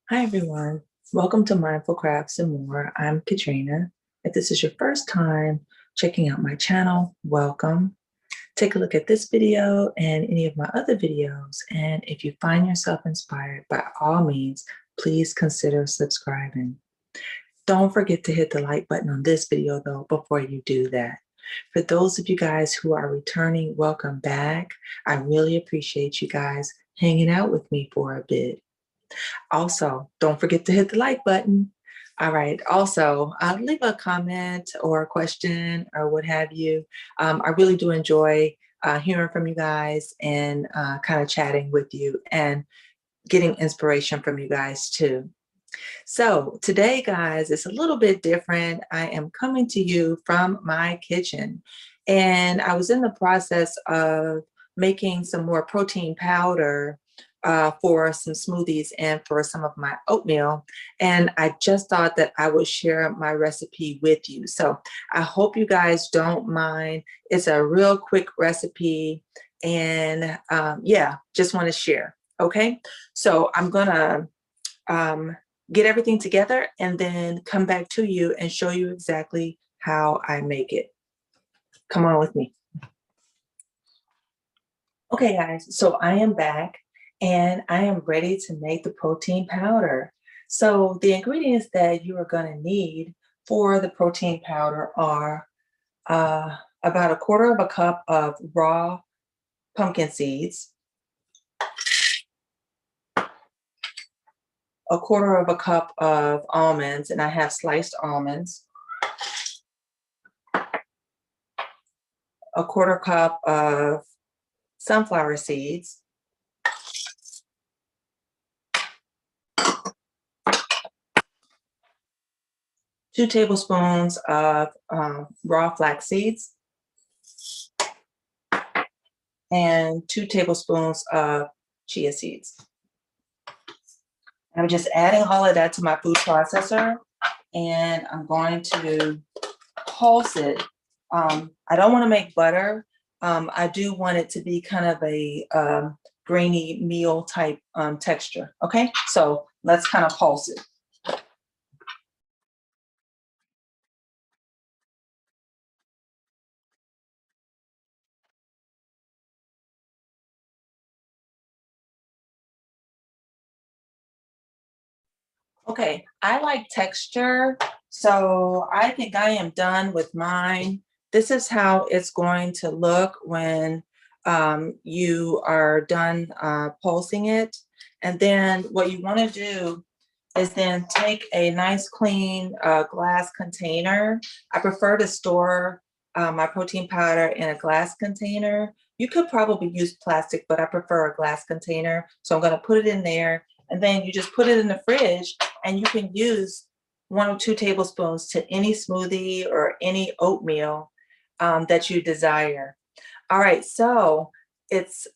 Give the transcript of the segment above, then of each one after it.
Hi, everyone. Welcome to Mindful Crafts and More. I'm Katrina. If this is your first time checking out my channel, welcome. Take a look at this video and any of my other videos. And if you find yourself inspired, by all means, please consider subscribing. Don't forget to hit the like button on this video, though, before you do that. For those of you guys who are returning, welcome back. I really appreciate you guys hanging out with me for a bit. Also, don't forget to hit the like button. All right. Also, leave a comment or a question or what have you. I really do enjoy hearing from you guys and kind of chatting with you and getting inspiration from you guys too. So today, guys, it's a little bit different. I am coming to you from my kitchen, and I was in the process of making some more protein powder for some smoothies and for some of my oatmeal. And I just thought that I would share my recipe with you. So I hope you guys don't mind. It's a real quick recipe. And yeah, just want to share. Okay. So I'm going to get everything together and then come back to you and show you exactly how I make it. Come on with me. Okay, guys, so I am back and I am ready to make the protein powder. So the ingredients that you are going to need for the protein powder are about a quarter of a cup of raw pumpkin seeds, a quarter of a cup of almonds, and I have sliced almonds, a quarter cup of sunflower seeds, 2 tablespoons of raw flax seeds, and 2 tablespoons of chia seeds. I'm just adding all of that to my food processor, and I'm going to pulse it. I don't want to make butter. I do want it to be kind of a grainy meal type texture. Okay, so let's kind of pulse it. Okay, I like texture, so I think I am done with mine. This is how it's going to look when you are done pulsing it. And then what you want to do is then take a nice clean glass container. I prefer to store my protein powder in a glass container. You could probably use plastic, but I prefer a glass container. So I'm going to put it in there, and then you just put it in the fridge, and you can use 1 or 2 tablespoons to any smoothie or any oatmeal that you desire. All right, so it's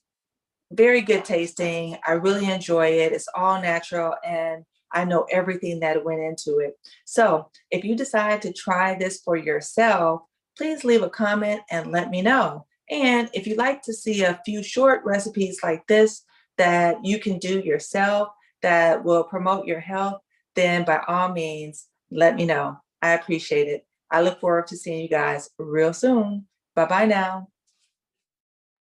very good tasting. I really enjoy it. It's all natural, and I know everything that went into it. So if you decide to try this for yourself, please leave a comment and let me know. And if you'd like to see a few short recipes like this that you can do yourself that will promote your health, then by all means, let me know. I appreciate it. I look forward to seeing you guys real soon. Bye-bye now.